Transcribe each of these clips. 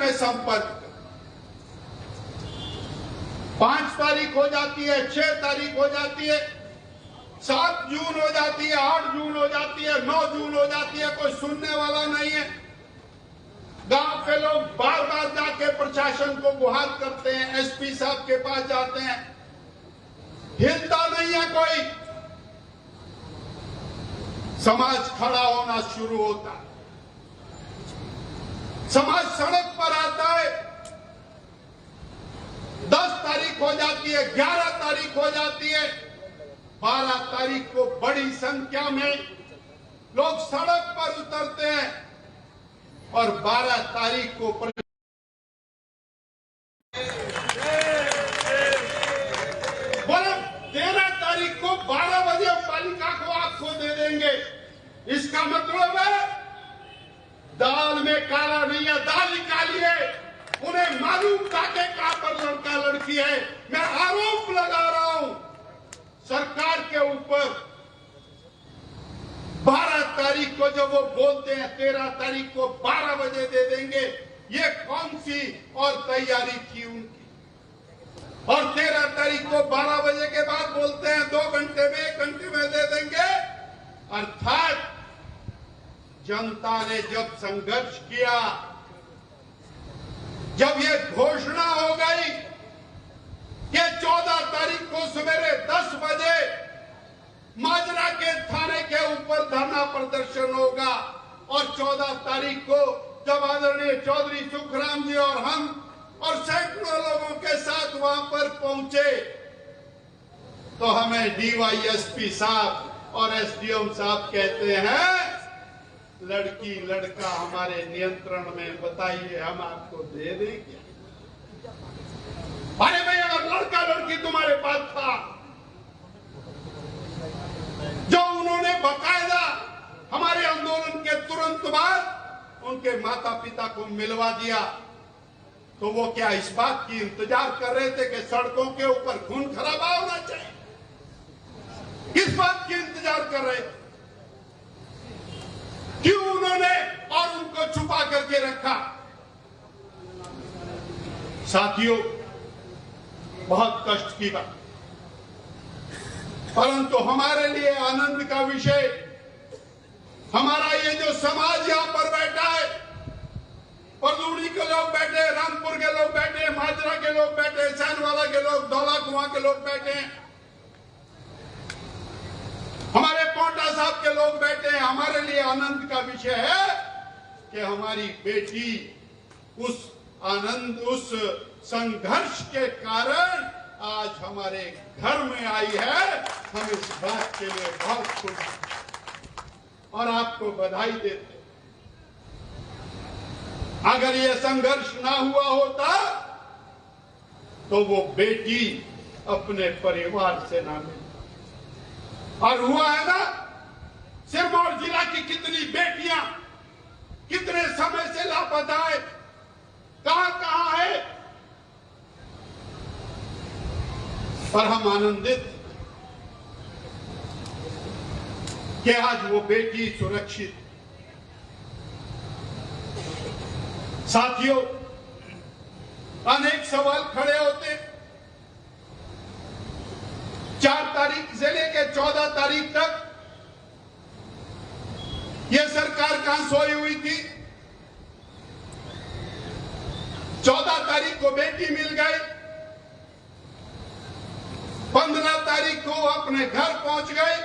में संपर्क। 5 तारीख हो जाती है, 6 तारीख हो जाती है, 7 जून हो जाती है, 8 जून हो जाती है, 9 जून हो जाती है, कोई सुनने वाला नहीं है। गांव के लोग बार बार जाके प्रशासन को गुहार करते हैं, एसपी साहब के पास जाते हैं, हिलता नहीं है कोई। समाज खड़ा होना शुरू होता है, समाज सड़क पर आता है। 10 तारीख हो जाती है, 11 तारीख हो जाती है, 12 तारीख को बड़ी संख्या में लोग सड़क पर उतरते हैं और 12 तारीख को बोले 13 तारीख को 12 बजे बालिका को आपको दे देंगे। इसका मतलब है दाल में काला नहीं है, दाल ही काली है। उन्हें मालूम था कि कहां पर लड़का लड़की है। मैं आरोप लगा रहा हूं सरकार के ऊपर। 12 तारीख को जब वो बोलते हैं 13 तारीख को 12 बजे दे देंगे, ये कौन सी और तैयारी थी उनकी? और 13 तारीख को 12 बजे के बाद बोलते हैं 2 घंटे में, 1 घंटे में दे देंगे। अर्थात जनता ने जब संघर्ष किया, जब ये घोषणा हो गई कि 14 तारीख को सवेरे 10 बजे माजरा के थाने के ऊपर धरना प्रदर्शन होगा और 14 तारीख को जब आदरणीय चौधरी सुखराम जी और हम और सैकड़ों लोगों के साथ वहां पर पहुंचे तो हमें डीवाईएसपी साहब और एसडीएम साहब कहते हैं लड़की लड़का हमारे नियंत्रण में, बताइए हम आपको दे देंगे। अरे भैया लड़का लड़की तुम्हारे पास था, जो उन्होंने बकायदा हमारे आंदोलन के तुरंत बाद उनके माता पिता को मिलवा दिया, तो वो क्या इस बात की इंतजार कर रहे थे कि सड़कों के ऊपर खून खराबा होना चाहिए? किस बात की इंतजार कर रहे थे? क्यों उन्होंने और उनको छुपा करके रखा? साथियों, बहुत कष्ट की बात, परंतु हमारे लिए आनंद का विषय हमारा ये जो समाज यहां पर बैठा है, परदूड़ी के लोग बैठे, रामपुर के लोग बैठे, माजरा के लोग बैठे, सैनवाला के लोग, धौला कुआं के लोग बैठे हैं, हमारे पोंटा साहब के लोग बैठे हैं। हमारे लिए आनंद का विषय है कि हमारी बेटी उस आनंद, उस संघर्ष के कारण आज हमारे घर में आई है। हम इस बात के लिए बहुत खुश हैं और आपको बधाई देते। अगर ये संघर्ष ना हुआ होता तो वो बेटी अपने परिवार से ना मिली। और हुआ है ना, सिरमौर जिला की कितनी बेटियां कितने समय से लापता है, कहां है। पर हम आनंदित कि आज वो बेटी सुरक्षित। साथियों, अनेक सवाल खड़े होते। 4 तारीख से लेकर 14 तारीख तक यह सरकार कहां सोई हुई थी? 14 तारीख को बेटी मिल गई, 15 तारीख को अपने घर पहुंच गए,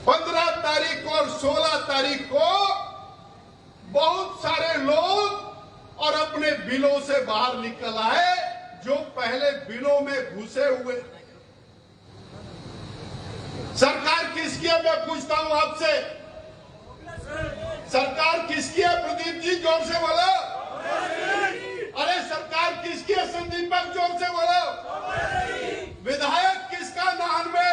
15 तारीख को और 16 तारीख को बहुत सारे लोग और अपने बिलों से बाहर निकल आए जो पहले बिलों में घुसे हुए। सरकार किसकी है, मैं पूछता हूं आपसे, सरकार किसकी है? प्रदीप जी जोर से बोलो। अरे सरकार किसकी है? संदीप भाई जोर से बोलो। विधायक किसका? 99।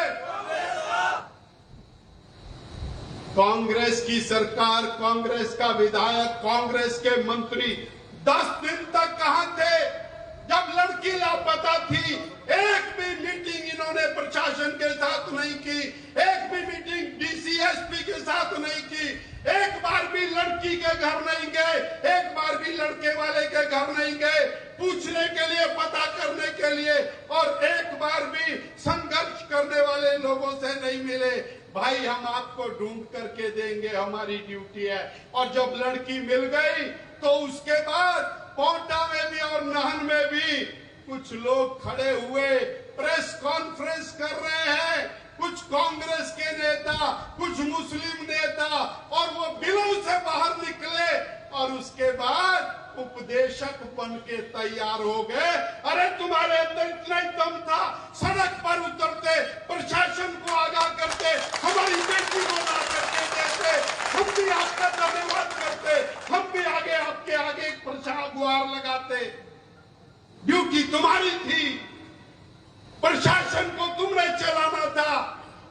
कांग्रेस की सरकार, कांग्रेस का विधायक, कांग्रेस के मंत्री 10 दिन तक कहां थे? जब लड़की लापता थी, एक भी मीटिंग इन्होंने प्रशासन के साथ नहीं की, एक भी मीटिंग डीसीएसपी के साथ नहीं की, एक बार भी लड़की के घर नहीं गए, एक बार भी कभी लड़के वाले के घर नहीं गए पूछने के लिए, पता करने के लिए, और एक बार भी संघर्ष करने वाले लोगों से नहीं मिले। भाई हम आपको ढूंढ करके देंगे, हमारी ड्यूटी है। और जब लड़की मिल गई तो उसके बाद पोंटा में भी और नाहन में भी कुछ लोग खड़े हुए प्रेस कॉन्फ्रेंस कर रहे हैं, कुछ कांग्रेस के नेता, कुछ मुस्लिम नेता, और वो बिलों से बाहर निकले और उसके बाद उपदेशक बन के तैयार हो गए। अरे तुम्हारे अंदर इतना ही दम था, सड़क पर उतरते, प्रशासन को आगाह करते, हमारी बेटी को ला करके देते, हम भी आपका धन्यवाद करते, हम भी आगे आपके आगे गुहार लगाते। ड्यूटी तुम्हारी थी, प्रशासन को तुमने चलाना था।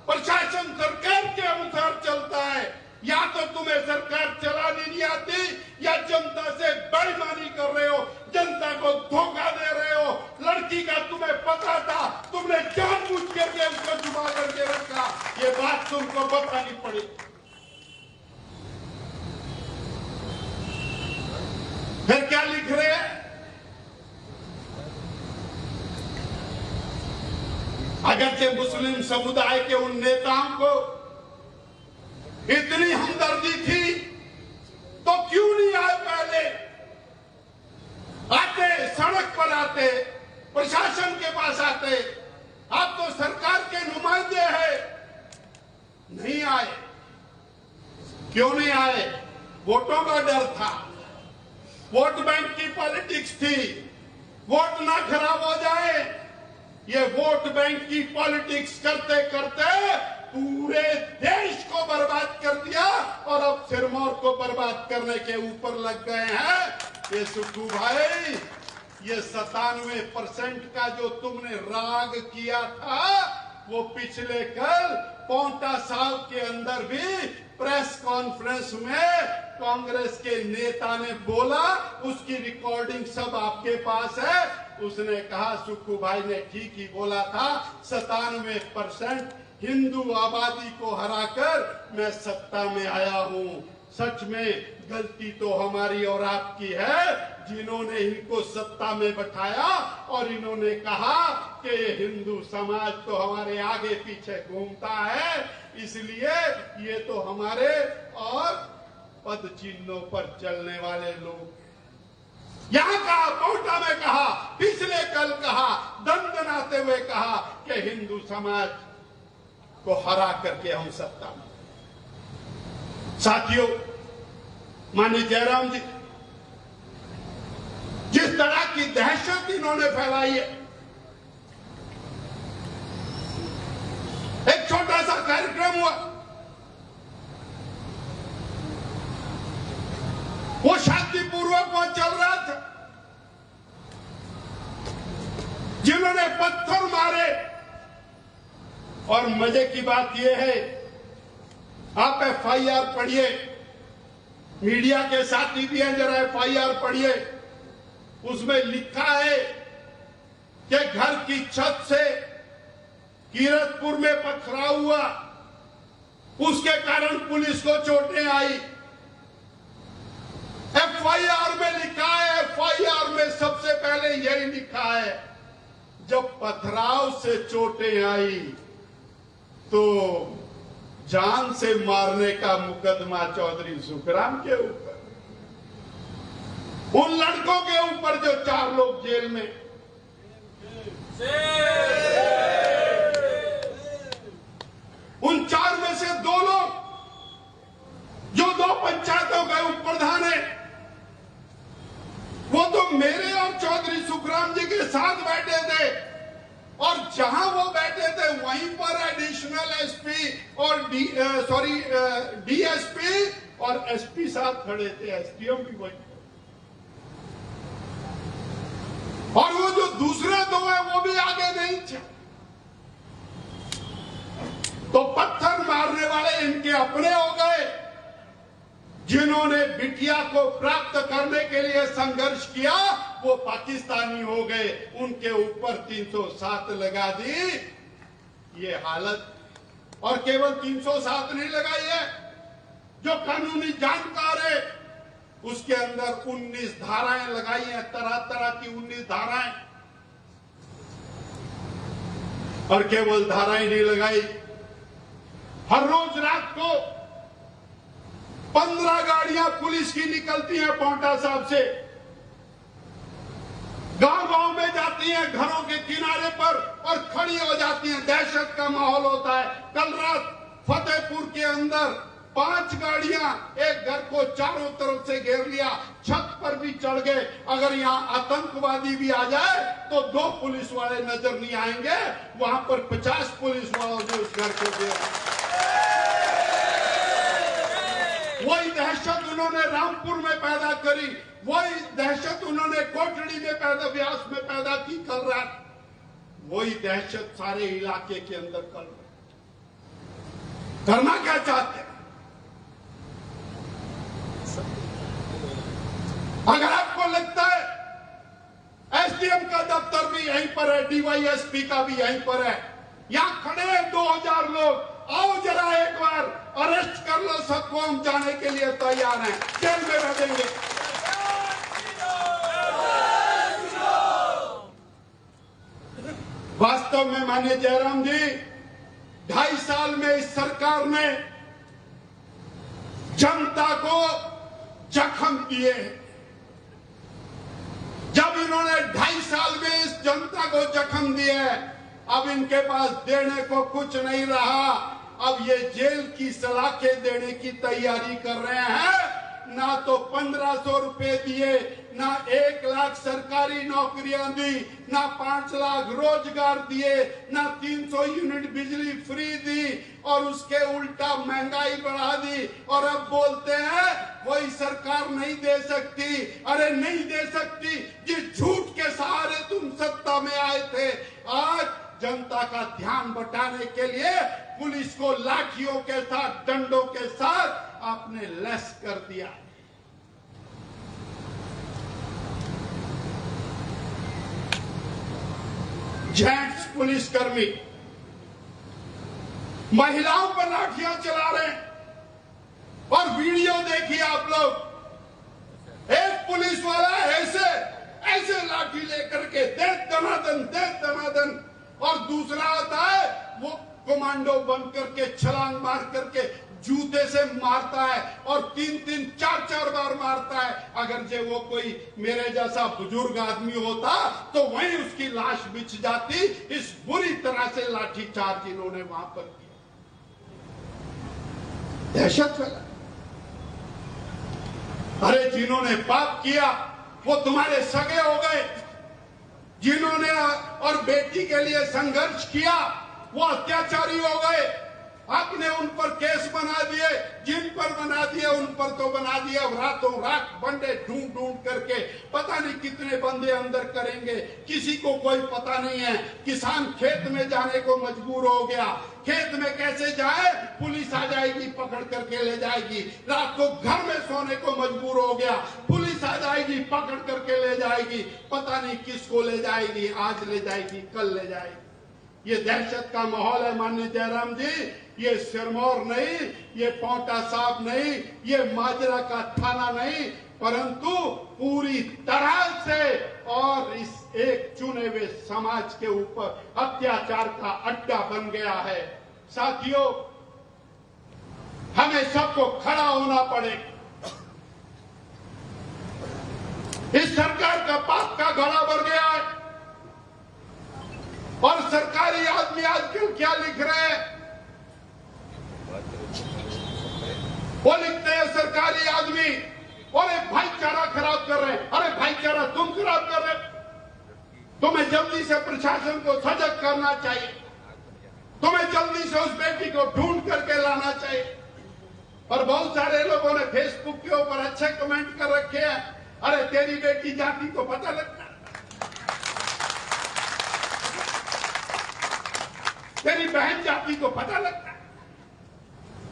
प्रशासन सरकार के अनुसार चलता है। या तो तुम्हें सरकार चलानी नहीं आती, या जनता से बेईमानी कर रहे हो, जनता को धोखा दे रहे हो। लड़की का तुम्हें पता था, तुमने जानबूझ करके उसको छुपा करके रखा। ये बात तुमको बतानी पड़ी। फिर क्या लिख रहे हैं? अगरचे मुस्लिम समुदाय के उन नेताओं को इतनी हमदर्दी थी तो क्यों नहीं आए? पहले आते, सड़क पर आते, प्रशासन के पास आते। आप तो सरकार के नुमाइंदे हैं, नहीं आए। क्यों नहीं आए? वोटों का डर था, वोट बैंक की पॉलिटिक्स थी, वोट ना खराब हो जाए। ये वोट बैंक की पॉलिटिक्स करते करते पूरे देश को बर्बाद कर दिया, और अब सिरमौर को बर्बाद करने के ऊपर लग गए हैं। ये सुक्खू भाई, ये 97% का जो तुमने राग किया था, वो पिछले कल पोंटा साहब के अंदर भी प्रेस कॉन्फ्रेंस में कांग्रेस के नेता ने बोला, उसकी रिकॉर्डिंग सब आपके पास है। उसने कहा, सुक्खू भाई ने ठीक ही बोला था, 97% हिंदू आबादी को हराकर मैं सत्ता में आया हूं। सच में गलती तो हमारी और आपकी है, जिन्होंने इनको सत्ता में बैठाया और इन्होंने कहा कि हिंदू समाज तो हमारे आगे पीछे घूमता है, इसलिए ये तो हमारे और पद चिन्हों पर चलने वाले लोग। यहां कहा, पोंटा में कहा, पिछले कल कहा, दंदनाते हुए कहा कि हिंदू समाज को हरा करके हम सत्ता में। साथियों, माननीय जयराम जी, जिस तरह की दहशत इन्होंने फैलाई है, एक छोटा सा कार्यक्रम हुआ, वो शांतिपूर्वक वहां चल रहा था। जिन्होंने पत्थर मारे, और मजे की बात यह है, आप FIR पढ़िए, मीडिया के साथी भी हैं, जरा FIR पढ़िए। उसमें लिखा है कि घर की छत से कीरतपुर में पथराव हुआ, उसके कारण पुलिस को चोटें आई। FIR में लिखा है, FIR में सबसे पहले यही लिखा है, जब पथराव से चोटें आई तो जान से मारने का मुकदमा चौधरी सुखराम के ऊपर, उन लड़कों के ऊपर जो 4 लोग जेल में। उन 4 में से 2 लोग जो 2 पंचायतों के उप प्रधान है, वो तो मेरे और चौधरी सुखराम जी के साथ बैठे थे, और जहां वो बैठे थे वहीं पर एडिशनल एसपी और डीएसपी और एसपी साहब खड़े थे, एसडीएम भी वहीं। और वो जो दूसरे 2 है वो भी आगे नहीं थे। तो पत्थर मारने वाले इनके अपने हो गए, जिन्होंने बिटिया को प्राप्त करने के लिए संघर्ष किया वो पाकिस्तानी हो गए, उनके ऊपर 307 लगा दी। ये हालत, और केवल 307 नहीं लगाई है, जो कानूनी जानकार है उसके अंदर 19 धाराएं लगाई हैं, तरह तरह की 19 धाराएं। और केवल धाराएं नहीं लगाई, हर रोज रात को 15 गाड़ियां पुलिस की निकलती हैं पांवटा साहब से, गांव-गांव में जाती हैं, घरों के किनारे पर और खड़ी हो जाती हैं। दहशत का माहौल होता है। कल रात फतेहपुर के अंदर 5 गाड़ियां एक घर को चारों तरफ से घेर लिया, छत पर भी चढ़ गए। अगर यहां आतंकवादी भी आ जाए तो 2 पुलिस वाले नजर नहीं आएंगे, वहां पर 50 पुलिस वालों ने उस घर को घेर लिया। वही दहशत उन्होंने रामपुर में पैदा करी, वही दहशत उन्होंने कोटड़ी में पैदा, व्यास में पैदा की कल रात, वही दहशत सारे इलाके के अंदर कर रहे। करना क्या चाहते हैं? अगर आपको लगता है एसडीएम का दफ्तर भी यहीं पर है, डीवाईएसपी का भी यहीं पर है, यहां खड़े हैं 2000 लोग, आओ जरा एक बार अरेस्ट कर लो सबको, हम जाने के लिए तैयार हैं, जेल में रखेंगे। वास्तव में माननीय जयराम जी, 2.5 साल में इस सरकार ने जनता को जख्म दिए। जब इन्होंने 2.5 साल में इस जनता को जख्म दिए, अब इनके पास देने को कुछ नहीं रहा। अब ये जेल की सलाखें देने की तैयारी कर रहे हैं। ना तो 1500 रुपए दिए, ना 1 लाख सरकारी नौकरियां दी, ना 5 लाख रोजगार दिए, ना 300 यूनिट बिजली फ्री दी, और उसके उल्टा महंगाई बढ़ा दी। और अब बोलते हैं कोई सरकार नहीं दे सकती। अरे नहीं दे सकती, जिस झूठ के सहारे तुम सत्ता में आए थे। आज जनता का ध्यान बटाने के लिए पुलिस को लाठियों के साथ, डंडों के साथ आपने लैस कर दिया। जेंट्स पुलिसकर्मी महिलाओं पर लाठियां चला रहे हैं। और वीडियो देखिए आप लोग, एक पुलिस वाला ऐसे लाठी लेकर के दे दनादन, और दूसरा आता है वो कमांडो बन करके छलांग मार करके जूते से मारता है, और 3-3, 4-4 बार मारता है। अगर जे वो कोई मेरे जैसा बुजुर्ग आदमी होता तो वहीं उसकी लाश बिछ जाती। इस बुरी तरह से लाठीचार्ज इन्होंने वहां पर किया, दहशत फैला। अरे जिन्होंने पाप किया वो तुम्हारे सगे हो गए, जिन्होंने और बेटी के लिए संघर्ष किया वो अत्याचारी हो गए। आपने उन पर केस बना दिए, जिन पर बना दिए उन पर तो बना दिया। रातों रात बंदे ढूंढ करके पता नहीं कितने बंदे अंदर करेंगे, किसी को कोई पता नहीं है। किसान खेत में जाने को मजबूर हो गया, खेत में कैसे जाए, पुलिस आ जाएगी पकड़ करके ले जाएगी। रात को घर में सोने को मजबूर हो गया, पुलिस आ जाएगी पकड़ करके ले जाएगी। पता नहीं किसको ले जाएगी, आज ले जाएगी कल ले जाएगी। ये दहशत का माहौल है माननीय जयराम जी। ये सिरमौर नहीं, ये पांवटा साहब नहीं, ये माजरा का थाना नहीं, परंतु पूरी तरह से और इस एक चुने हुए समाज के ऊपर अत्याचार का अड्डा बन गया है। साथियों, हमें सबको खड़ा होना पड़ेगा। इस सरकार का पाप का घड़ा भर गया है। और सरकारी आदमी आजकल क्या लिख रहे हैं? वो लिखते हैं सरकारी आदमी, अरे भाईचारा खराब कर रहे हैं। अरे भाईचारा तुम खराब कर रहे हो। तुम्हें जल्दी से प्रशासन को सजग करना चाहिए, तुम्हें जल्दी से उस बेटी को ढूंढ करके लाना चाहिए। और बहुत सारे लोगों ने फेसबुक के ऊपर अच्छे कमेंट कर रखे हैं, अरे तेरी बेटी जाती तो पता लगता, तेरी बहन जाती को पता लगता है।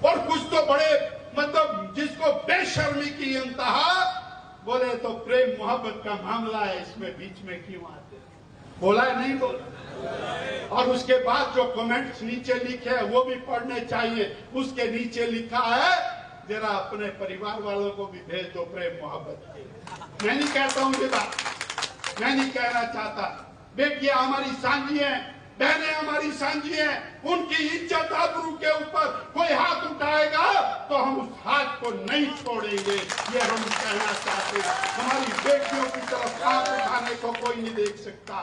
और कुछ तो बड़े मतलब जिसको बेशर्मी की इंतहा, बोले तो प्रेम मोहब्बत का मामला है, इसमें बीच में क्यों आते? बोला है नहीं बोला? और उसके बाद जो कमेंट्स नीचे लिखे हैं वो भी पढ़ने चाहिए। उसके नीचे लिखा है, जरा अपने परिवार वालों को भी भेज दो प्रेम मोहब्बत के। मैं नहीं कहता हूं ये बात, मैं नहीं कहना चाहता। बेटियां हमारी सांझी हैं, बहनें हमारी सांझी हैं, उनकी इज्जत आबरू के ऊपर कोई हाथ उठाएगा तो हम उस हाथ को नहीं छोड़ेंगे, ये हम कहना चाहते हैं। हमारी बेटियों की तरफ हाथ उठाने को कोई नहीं देख सकता।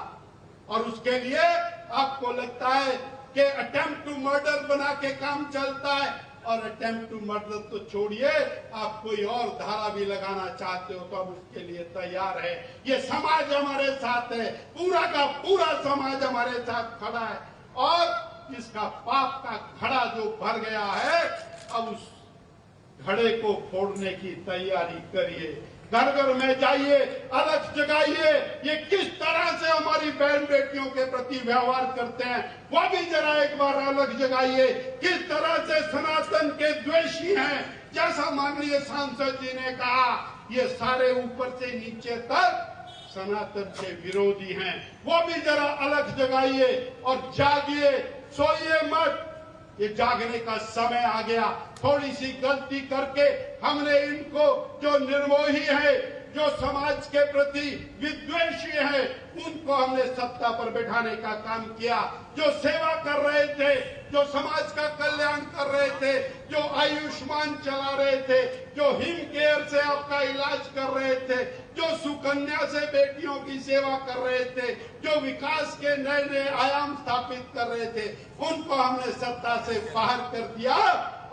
और उसके लिए आपको लगता है कि अटेम्प्ट टू मर्डर बना के काम चलता है, और अटेम्प्ट टू मर्डर तो छोड़िए, आप कोई और धारा भी लगाना चाहते हो तो हम उसके लिए तैयार है। ये समाज हमारे साथ है, पूरा का पूरा समाज हमारे साथ खड़ा है, और इसका पाप का घड़ा जो भर गया है, अब उस घड़े को फोड़ने की तैयारी करिए। घर घर में जाइए, अलग जगाइए। ये किस तरह से हमारी बहन बेटियों के प्रति व्यवहार करते हैं वो भी जरा एक बार अलग जगाइए। किस तरह से सनातन के द्वेषी हैं, जैसा माननीय सांसद जी ने कहा, ये सारे ऊपर से नीचे तक सनातन के विरोधी हैं, वो भी जरा अलग जगाइए और जागिए, सोइए मत। ये जागने का समय आ गया। थोड़ी सी गलती करके हमने इनको, जो निर्मोही है, जो समाज के प्रति विद्वेषी है, उनको हमने सत्ता पर बैठाने का काम किया। जो सेवा कर रहे थे, जो समाज का कल्याण कर रहे थे, जो आयुष्मान चला रहे थे, जो हिम केयर से आपका इलाज कर रहे थे, जो सुकन्या से बेटियों की सेवा कर रहे थे, जो विकास के नए नए आयाम स्थापित कर रहे थे, उनको हमने सत्ता से बाहर कर दिया।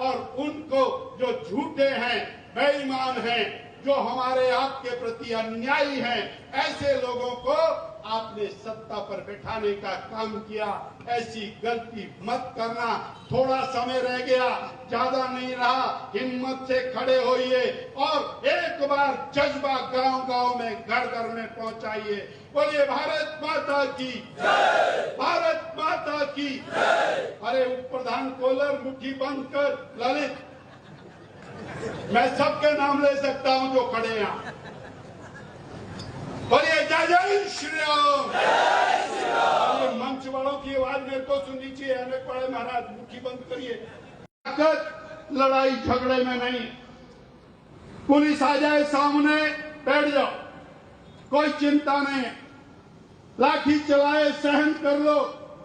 और उनको, जो झूठे हैं, बेईमान हैं, जो हमारे आपके प्रति अन्यायी हैं, ऐसे लोगों को आपने सत्ता पर बैठाने का काम किया। ऐसी गलती मत करना। थोड़ा समय रह गया, ज्यादा नहीं रहा। हिम्मत से खड़े होइए और एक बार जज्बा गांव गांव में, घर घर में पहुंचाइए। बोलिए भारत माता की जय, भारत माता की जय। अरे उप प्रधान कोलर, मुट्ठी बंद कर। ललित, मैं सबके नाम ले सकता हूं जो खड़े हैं। बोलिए जय जय श्री राम। मंच वालों की आवाज मेरे को सुननी चाहिए। अनेक पड़े महाराज, मुट्ठी बंद करिए। ताकत लड़ाई झगड़े में नहीं। पुलिस आ जाए सामने, बैठ जाओ, कोई चिंता नहीं है। लाठी चलाए, सहन कर लो,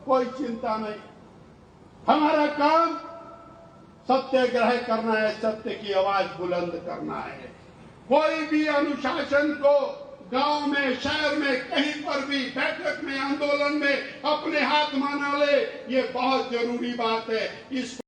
कोई चिंता नहीं। हमारा काम सत्याग्रह करना है, सत्य की आवाज बुलंद करना है। कोई भी अनुशासन को गांव में, शहर में, कहीं पर भी, बैठक में, आंदोलन में अपने हाथ माना ले, ये बहुत जरूरी बात है। इस